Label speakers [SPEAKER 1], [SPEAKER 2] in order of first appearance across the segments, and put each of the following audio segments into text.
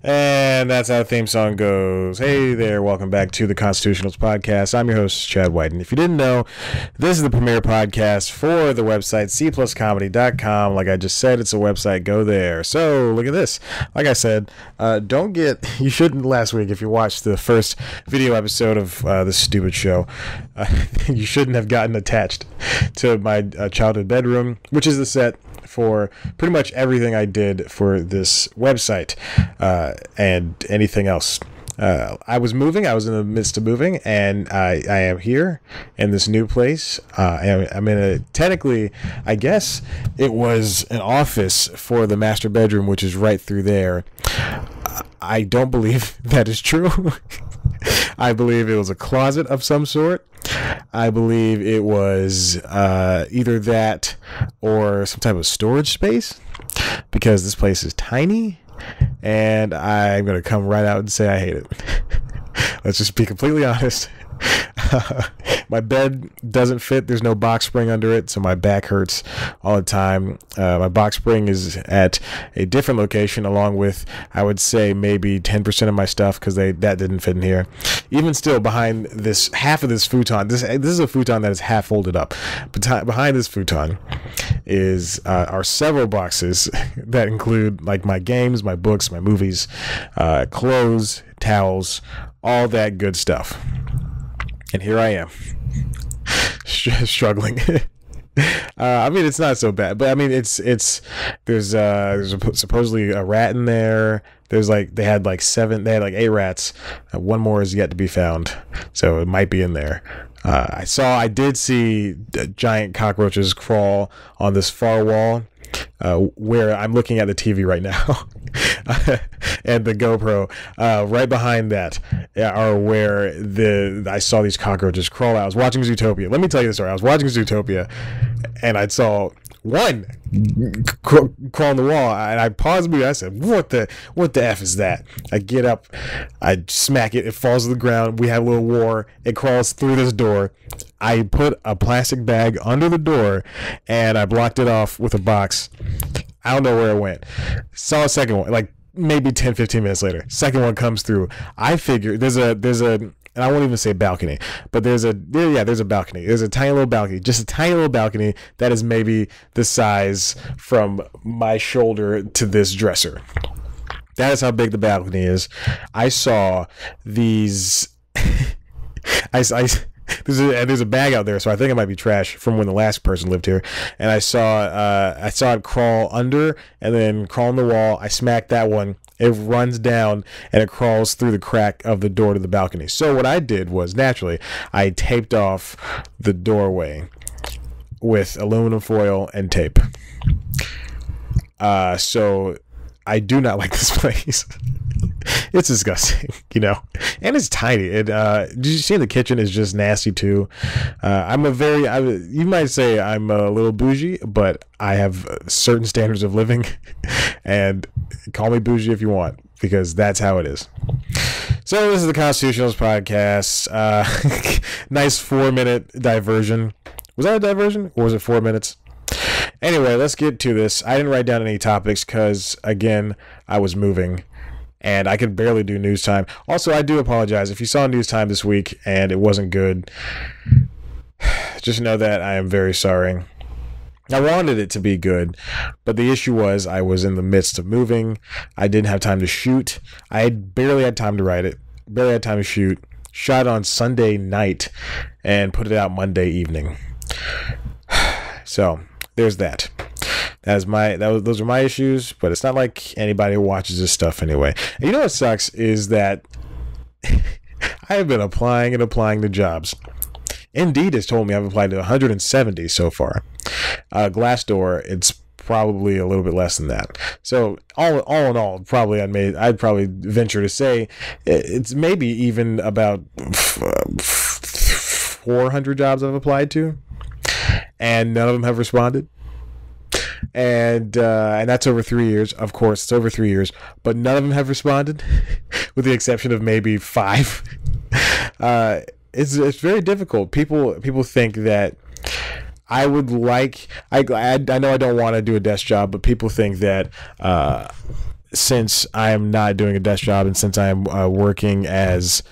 [SPEAKER 1] And that's how the theme song goes. Hey there, welcome back to the Constitutionals Podcast. I'm your host, Chad White. And if you didn't know, this is the premier podcast for the website, cpluscomedy.com. Like I just said, it's a website. Go there. So, look at this. Like I said, you shouldn't last week, if you watched the first video episode of this stupid show, you shouldn't have gotten attached to my childhood bedroom, which is the set for pretty much everything I did for this website and anything else. I was moving. I was in the midst of moving, and I am here in this new place. I'm in a, technically, I guess it was an office for the master bedroom, which is right through there. I don't believe that is true. I believe it was a closet of some sort. I believe it was either that or some type of storage space, because this place is tiny, and I'm going to come right out and say I hate it. Let's just be completely honest. My bed doesn't fit. There's no box spring under it, so my back hurts all the time. My box spring is at a different location, along with, I would say, maybe 10% of my stuff, because that didn't fit in here. Even still, behind this half of this futon, this is a futon that is half folded up. Behind this futon are several boxes that include like my games, my books, my movies, clothes, towels, all that good stuff. And here I am, struggling. I mean, it's not so bad, but I mean, there's supposedly a rat in there. They had like 8 rats. One more is yet to be found, so it might be in there. I did see giant cockroaches crawl on this far wall, where I'm looking at the TV right now. And the GoPro right behind that are where I saw these cockroaches crawl out. I was watching Zootopia. Let me tell you the story. I was watching Zootopia, and I saw one crawl on the wall, and I paused me. I said, what the F is that? I get up, I smack it, it falls to the ground. We have a little war. It crawls through this door. I put a plastic bag under the door, and I blocked it off with a box. I don't know where it went. Saw a second one, like maybe 10-15 minutes later. Second one comes through. I figure there's a and I won't even say balcony, but there's a balcony. There's a tiny little balcony, just a tiny little balcony that is maybe the size from my shoulder to this dresser. That is how big the balcony is. I saw these. There's a bag out there, so I think it might be trash from when the last person lived here. And I saw it crawl under and then crawl on the wall. I smacked that one. It runs down and it crawls through the crack of the door to the balcony. So what I did was, naturally, I taped off the doorway with aluminum foil and tape. So I do not like this place. It's disgusting, and it's tiny. Did you see the kitchen is just nasty too? You might say I'm a little bougie, but I have certain standards of living, and call me bougie if you want, because that's how it is. So this is the Constitutionals Podcast. Nice 4-minute diversion. Was that a diversion, or was it 4 minutes? Anyway, let's get to this. I didn't write down any topics because, again, I was moving. And I could barely do news time. Also, I do apologize if you saw news time this week and it wasn't good. Just know that I am very sorry. I wanted it to be good, but the issue was I was in the midst of moving. I didn't have time to shoot. I barely had time to write it. Barely had time to shoot. Shot on Sunday night and put it out Monday evening. So there's that. Those are my issues, but it's not like anybody watches this stuff anyway. And you know what sucks is that I have been applying to jobs. Indeed has told me I've applied to 170 so far. Glassdoor, it's probably a little bit less than that. So all in all, I'd probably venture to say it's maybe even about 400 jobs I've applied to, and none of them have responded. And that's over 3 years. Of course, it's over 3 years, but none of them have responded, with the exception of maybe 5. It's very difficult. People think that I would like. I know I don't want to do a desk job, but people think that since I am not doing a desk job, and since I am working as,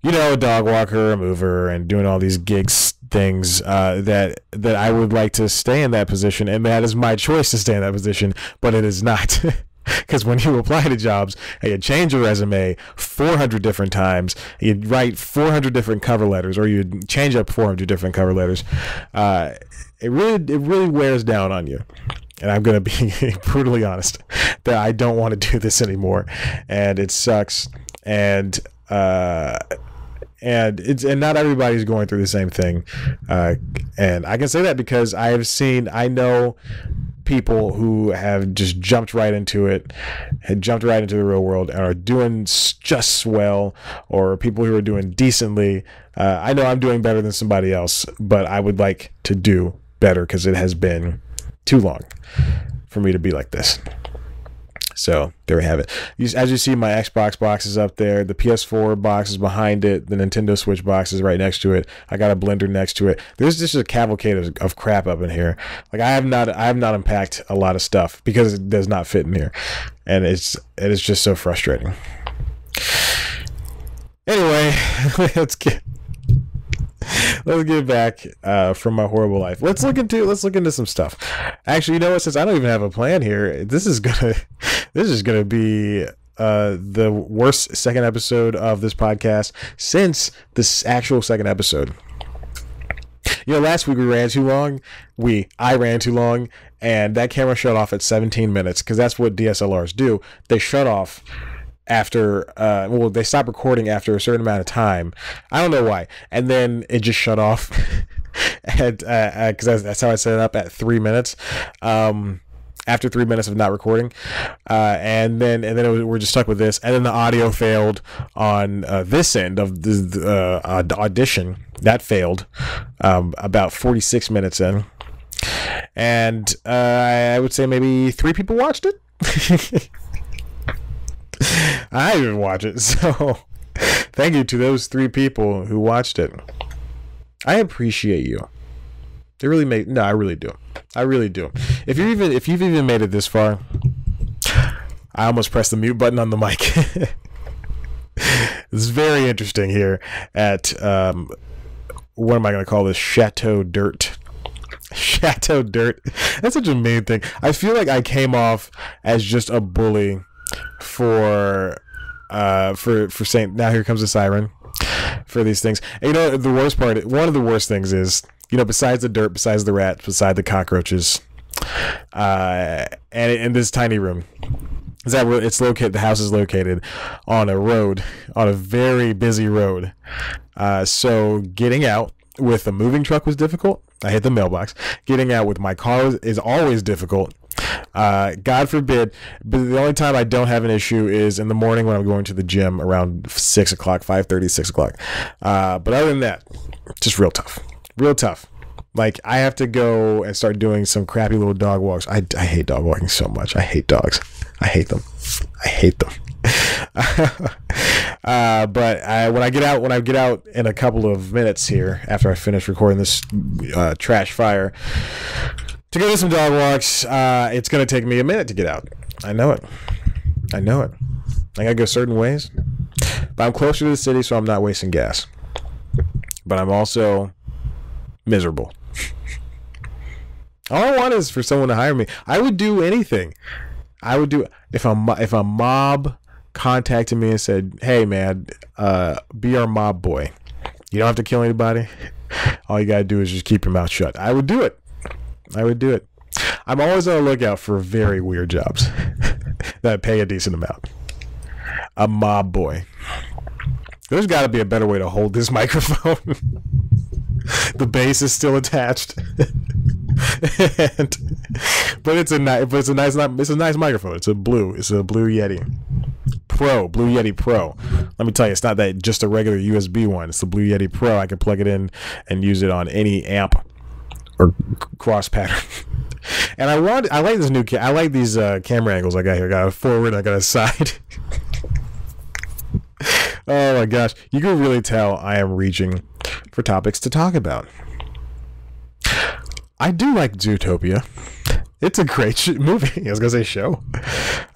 [SPEAKER 1] a dog walker, a mover, and doing all these gigs things, that I would like to stay in that position, and that is my choice to stay in that position, but it is not. Because when you apply to jobs and you change your resume 400 different times, you write 400 different cover letters, or you change up 400 different cover letters, it really wears down on you. And I'm going to be brutally honest that I don't want to do this anymore, and it sucks. And not everybody's going through the same thing. And I can say that because I know people who have just jumped right into it, had jumped right into the real world, and are doing just well, or people who are doing decently. I know I'm doing better than somebody else, but I would like to do better because it has been too long for me to be like this. So there we have it. As you see, my Xbox box is up there. The PS4 box is behind it. The Nintendo Switch box is right next to it. I got a blender next to it. There's just a cavalcade of crap up in here. Like I have not unpacked a lot of stuff because it does not fit in here, and it is just so frustrating. Anyway, let's get back from my horrible life. Let's look into some stuff. Actually, you know what? Since I don't even have a plan here, this is gonna be the worst second episode of this podcast since this actual second episode. Last week we ran too long. I ran too long, and that camera shut off at 17 minutes because that's what DSLRs do. They shut off after they stop recording after a certain amount of time. I don't know why, and then it just shut off because that's how I set it up at 3 minutes. After 3 minutes of not recording, and then we're just stuck with this, and then the audio failed on this end of the audition. That failed about 46 minutes in, and I would say maybe 3 people watched it. I didn't watch it, so thank you to those 3 people who watched it. I appreciate you. I really do. I really do. If you've even made it this far, I almost pressed the mute button on the mic. It's very interesting here at what am I going to call this? Chateau Dirt. Chateau Dirt. That's such a mean thing. I feel like I came off as just a bully for saying, now here comes the siren, for these things. And one of the worst things is, besides the dirt, besides the rats, besides the cockroaches, and in this tiny room, the house is located on a road, on a very busy road. So getting out with a moving truck was difficult. I hit the mailbox. Getting out with my car is always difficult. God forbid, but the only time I don't have an issue is in the morning when I'm going to the gym around 6 o'clock, 5:30, 6 o'clock. But other than that, just real tough. Like, I have to go and start doing some crappy little dog walks. I hate dog walking so much. I hate dogs. I hate them. But when I get out in a couple of minutes here, after I finish recording this trash fire, to go do some dog walks, it's going to take me a minute to get out. I know it. I gotta go certain ways. But I'm closer to the city, so I'm not wasting gas. But I'm also miserable. All I want is for someone to hire me. I would do anything. If a mob contacted me and said, "Hey man, be our mob boy. You don't have to kill anybody. All you gotta do is just keep your mouth shut." I would do it. I'm always on the lookout for very weird jobs that pay a decent amount. A mob boy. There's got to be a better way to hold this microphone. The base is still attached, but it's a nice microphone. It's a Blue Yeti Pro. Let me tell you, it's not that just a regular USB one. It's the Blue Yeti Pro. I can plug it in and use it on any amp or cross pattern. And I like this new I like these camera angles I got here. I got a forward, I got a side. Oh my gosh, you can really tell I am reaching for topics to talk about. I do like Zootopia. It's a great movie. I was gonna say show.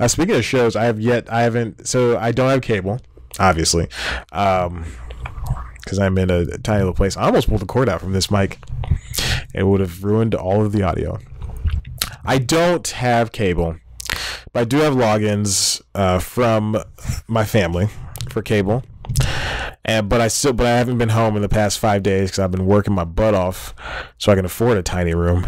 [SPEAKER 1] Speaking of shows, I haven't. So I don't have cable, obviously, because I'm in a tiny little place. I almost pulled the cord out from this mic. It would have ruined all of the audio. I don't have cable, but I do have logins from my family for cable. But I haven't been home in the past 5 days because I've been working my butt off so I can afford a tiny room.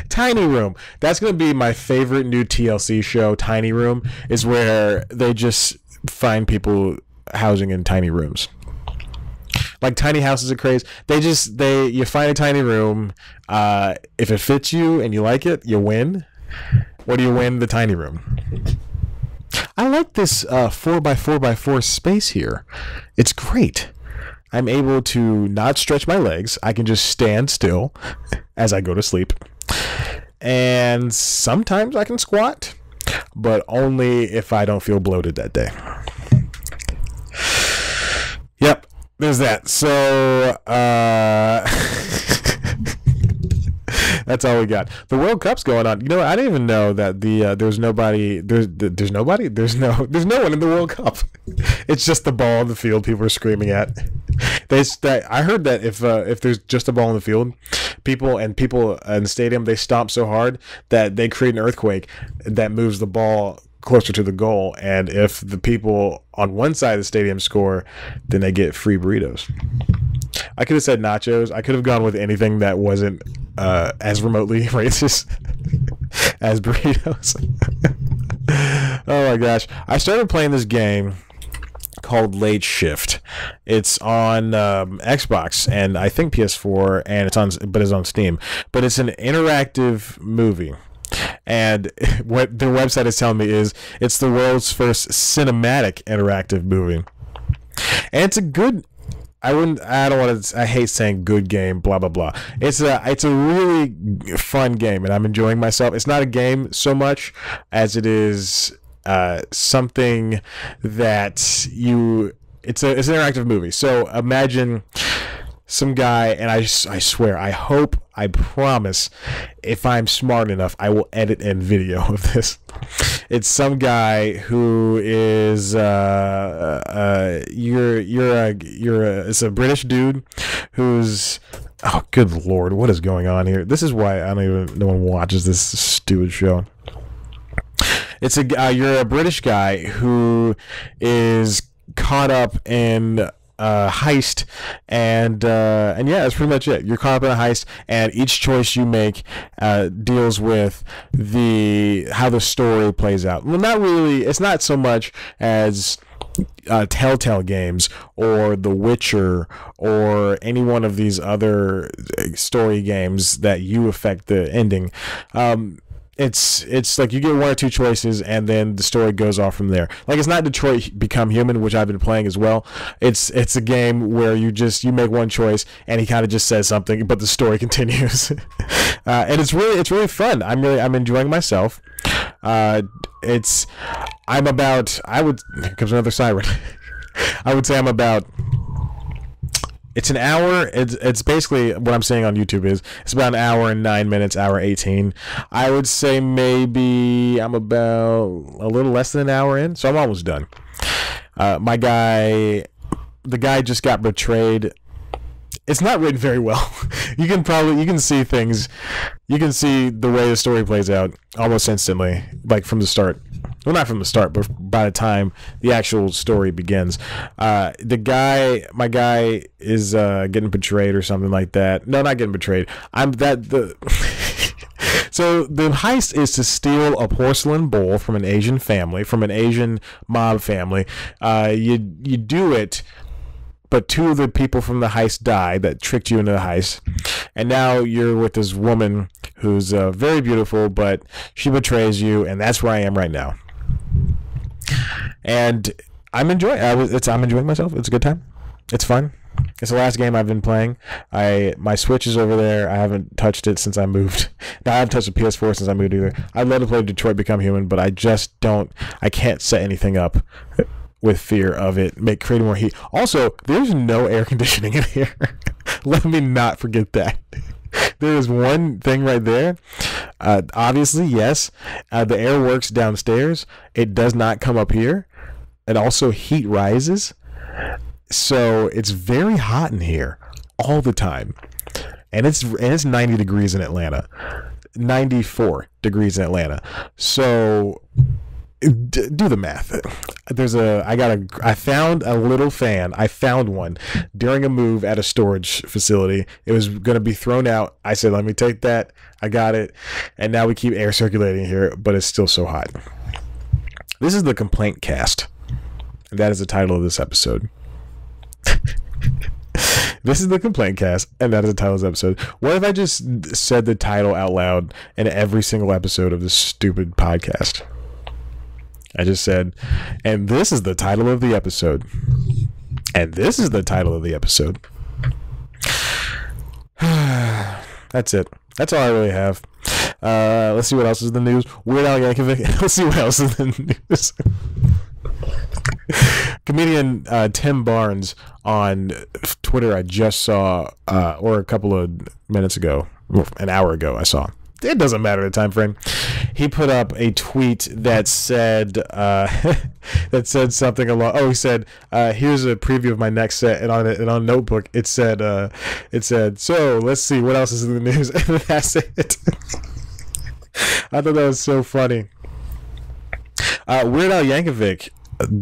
[SPEAKER 1] Tiny Room. That's going to be my favorite new TLC show. Tiny Room is where they just find people housing in tiny rooms. Like tiny houses are crazy. You find a tiny room. If it fits you and you like it, you win. What do you win? The tiny room. I like this 4x4x4 space here. It's great. I'm able to not stretch my legs. I can just stand still as I go to sleep. And sometimes I can squat, but only if I don't feel bloated that day. Yep, there's that. So, that's all we got. The World Cup's going on. You know, I didn't even know that there's no one in the World Cup. It's just the ball on the field people are screaming at. I heard that if there's just a ball in the field, people in the stadium, they stomp so hard that they create an earthquake that moves the ball closer to the goal, and if the people on one side of the stadium score, then they get free burritos. I could have said nachos. I could have gone with anything that wasn't as remotely racist as burritos. Oh my gosh. I started playing this game called Late Shift. It's on Xbox and I think PS4, and it's on Steam. But it's an interactive movie. And what their website is telling me is it's the world's first cinematic interactive movie. And it's a good, I hate saying good game, blah blah blah. It's a really fun game, and I'm enjoying myself. It's not a game so much as it is something that it's an interactive movie. So imagine some guy, and I swear, I promise, if I'm smart enough, I will edit in video of this. It's some guy who is it's a British dude who's, oh good lord, what is going on here? This is why no one watches this stupid show. It's you're a British guy who is caught up in heist, and yeah, that's pretty much it. You're caught up in a heist, and each choice you make deals with how the story plays out. Well, not really. It's not so much as Telltale games or The Witcher or any one of these other story games that you affect the ending. It's like you get one or two choices and then the story goes off from there. Like, it's not Detroit Become Human, which I've been playing as well. It's a game where you make one choice and he kind of just says something, but the story continues. And it's really fun. I'm enjoying myself. Here comes another siren. I would say I'm about, it's an hour. It's basically what I'm saying on YouTube is it's about an hour and 9 minutes, hour 18. I would say maybe I'm about a little less than an hour in, so I'm almost done. The guy just got betrayed. It's not written very well. You can see things. You can see the way the story plays out almost instantly, like from the start. Well, not from the start, but by the time the actual story begins. My guy is getting betrayed or something like that. No, not getting betrayed. So the heist is to steal a porcelain bowl from an Asian family, from an Asian mob family. You do it, but two of the people from the heist die that tricked you into the heist. And now you're with this woman who's very beautiful, but she betrays you, and that's where I am right now. And I'm enjoying myself. It's a good time. It's fun. It's the last game I've been playing. My Switch is over there. I haven't touched it since I moved. I haven't touched the PS4 since I moved either. I'd love to play Detroit Become Human, but I can't set anything up with fear of it creating more heat. Also, there's no air conditioning in here. Let me not forget that. There is one thing right there. Obviously, yes, the air works downstairs. It does not come up here. And also heat rises. So it's very hot in here all the time. And it's 90 degrees in Atlanta. 94 degrees in Atlanta. So do the math. I found a little fan. I found one during a move at a storage facility. It was going to be thrown out. I said, let me take that. I got it. And now we keep air circulating here, but it's still so hot. This is the Complaintcast. And that is the title of this episode. This is the Complaintcast, and that is the title of this episode. What if I just said the title out loud in every single episode of this stupid podcast? I just said, and this is the title of the episode. And this is the title of the episode. That's it. That's all I really have. Let's see what else is in the news. Weird Al Yankovic. Let's see what else is in the news. Comedian Tim Barnes on Twitter, I just saw, or a couple of minutes ago, an hour ago, I saw. It doesn't matter the time frame. He put up a tweet that said something along. Oh, he said, "Here's a preview of my next set," and on Notebook it said, "So let's see what else is in the news." And that's it. I thought that was so funny. Weird Al Yankovic,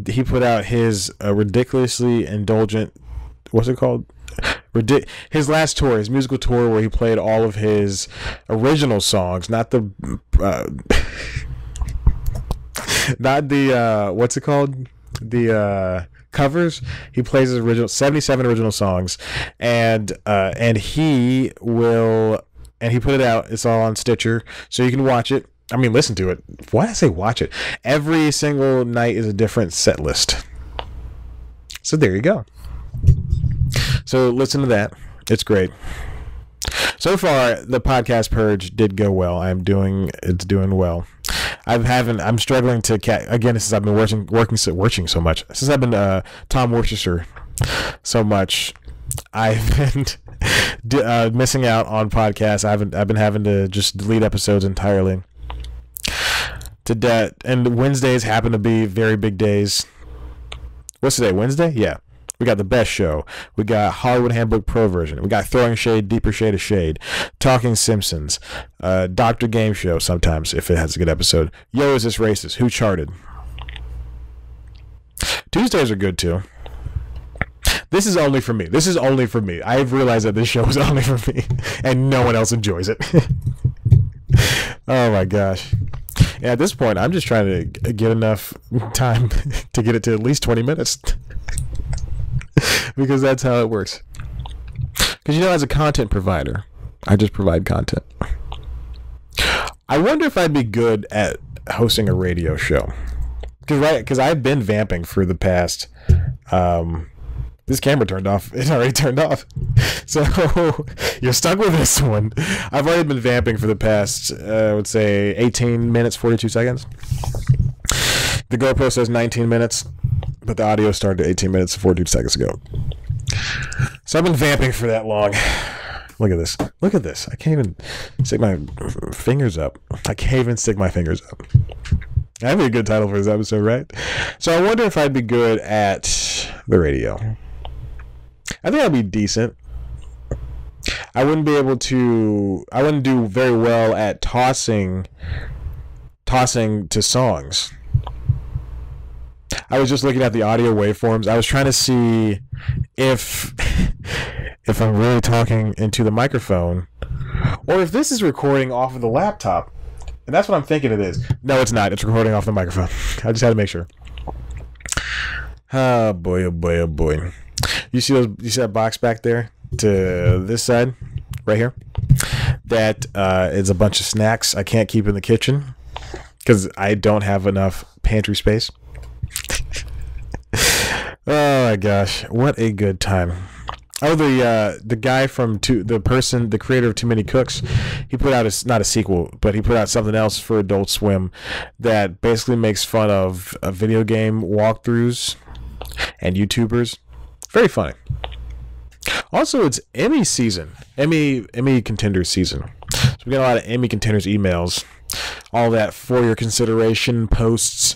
[SPEAKER 1] he put out his Ridiculously Indulgent. What's it called? His last tour, his musical tour, where he played all of his original songs, not the what's it called, the covers. He plays his original 77 original songs, and he put it out. It's all on Stitcher, so you can watch it. I mean, listen to it. Why did I say watch it? Every single night is a different set list. So there you go. So listen to that. It's great. So far, the podcast purge did go well. It's doing well. I'm struggling to again, since I've been working so much. Since I've been Tom Worcester so much, I've been missing out on podcasts. I've been having to just delete episodes entirely. And Wednesdays happen to be very big days. What's today? Wednesday? Yeah. We got the best show. We got Hollywood Handbook Pro version. We got Throwing Shade, Deeper Shade of Shade, Talking Simpsons, Dr. Game Show sometimes if it has a good episode. Yo, Is This Racist? Who Charted? Tuesdays are good too. This is only for me. I've realized that this show is only for me, and no one else enjoys it. Oh my gosh. Yeah, at this point, I'm just trying to get enough time to get it to at least 20 minutes. Because that's how it works. Because, as a content provider, I just provide content. I wonder if I'd be good at hosting a radio show. Because I've been vamping for the past... this camera turned off. It already turned off. So you're stuck with this one. I've already been vamping for the past, I would say, 18 minutes, 42 seconds. The GoPro says 19 minutes, but the audio started 18 minutes, 42 seconds ago. So I've been vamping for that long. Look at this. Look at this. I can't even stick my fingers up. That'd be a good title for this episode, right? So I wonder if I'd be good at the radio. I think I'd be decent. I wouldn't do very well at tossing to songs. I was just looking at the audio waveforms. I was trying to see if I'm really talking into the microphone or if this is recording off of the laptop. And that's what I'm thinking it is. No, it's not. It's recording off the microphone. I just had to make sure. Oh boy, oh boy, oh boy. You see that box back there to this side right here? That is a bunch of snacks I can't keep in the kitchen because I don't have enough pantry space. Oh my gosh, what a good time. Oh, the guy from the creator of Too Many Cooks, he put out not a sequel, but he put out something else for Adult Swim that basically makes fun of video game walkthroughs and YouTubers. Very funny. Also, it's Emmy season. Emmy contender season. So we got a lot of Emmy contenders emails. All that for your consideration posts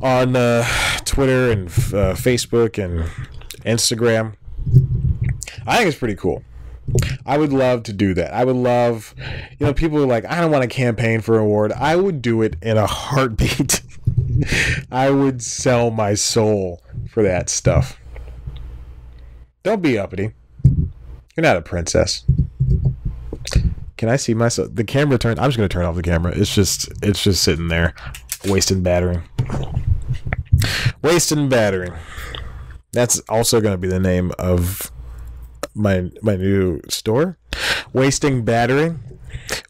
[SPEAKER 1] on Twitter and Facebook and Instagram. I think it's pretty cool. I would love to do that. I would love, people are like, I don't want to campaign for an award. I would do it in a heartbeat. I would sell my soul for that stuff. Don't be uppity. You're not a princess. Can I see myself? The camera turned. I'm just going to turn off the camera. It's just sitting there, wasting battery. Wasting battery. That's also going to be the name of my new store. Wasting Battery,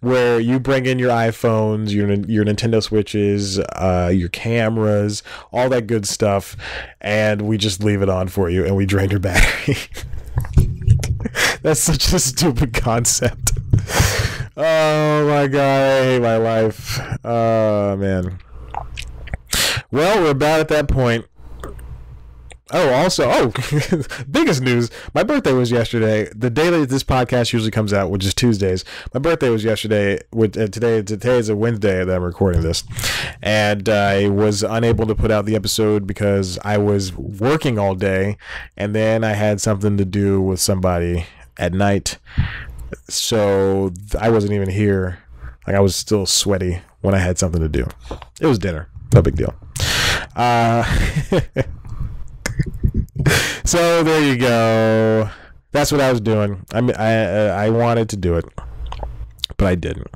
[SPEAKER 1] where you bring in your iPhones, your Nintendo Switches, your cameras, all that good stuff, and we just leave it on for you, and we drain your battery. That's such a stupid concept. Oh my god, I hate my life. Oh man. Well, we're about at that point. Biggest news. My birthday was yesterday. The day that this podcast usually comes out, which is Tuesdays. My birthday was yesterday. Today is a Wednesday that I'm recording this. And I was unable to put out the episode because I was working all day. And then I had something to do with somebody at night. So I wasn't even here. Like, I was still sweaty when I had something to do. It was dinner. No big deal. So there you go. That's what I was doing. I wanted to do it, but I didn't.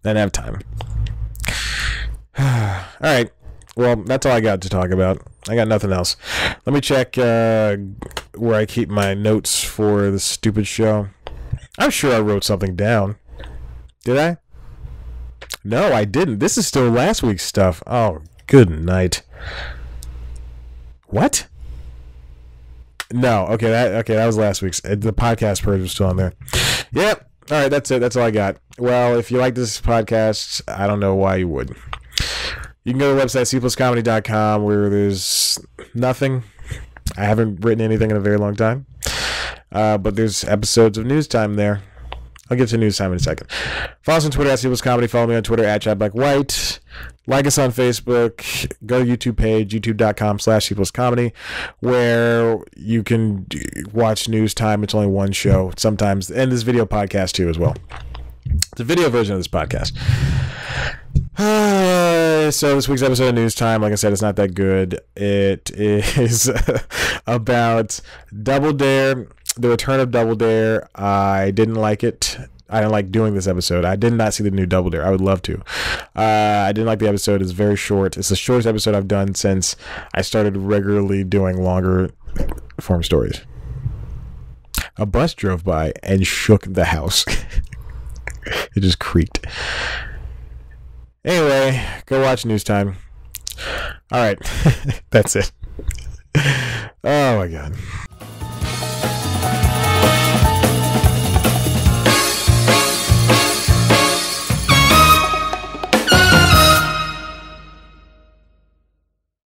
[SPEAKER 1] I didn't have time. All right. Well, that's all I got to talk about. I got nothing else. Let me check where I keep my notes for the stupid show. I'm sure I wrote something down. Did I? No, I didn't. This is still last week's stuff. Oh, good night. What? No, okay, that was last week's. The podcast purge was still on there. Yep. All right, that's it. That's all I got. Well, if you like this podcast, I don't know why you would. You can go to the website cpluscomedy.com, where there's nothing. I haven't written anything in a very long time, but there's episodes of News Time there. I'll get to News Time in a second. Follow us on Twitter at cpluscomedy. Follow me on Twitter at ChadBlackWhite. Like us on Facebook. Go to YouTube page, youtube.com/cpluscomedy, where you can watch News Time. It's only one show sometimes, and this video podcast too as well. It's a video version of this podcast. So this week's episode of News Time, like I said, it's not that good. It is about Double Dare, the return of Double Dare. I didn't like it. I didn't like doing this episode. I did not see the new Double Dare. I would love to. I didn't like the episode. It's very short. It's the shortest episode I've done since I started regularly doing longer form stories. A bus drove by and shook the house. It just creaked. Anyway, go watch News Time. All right. That's it. Oh my God.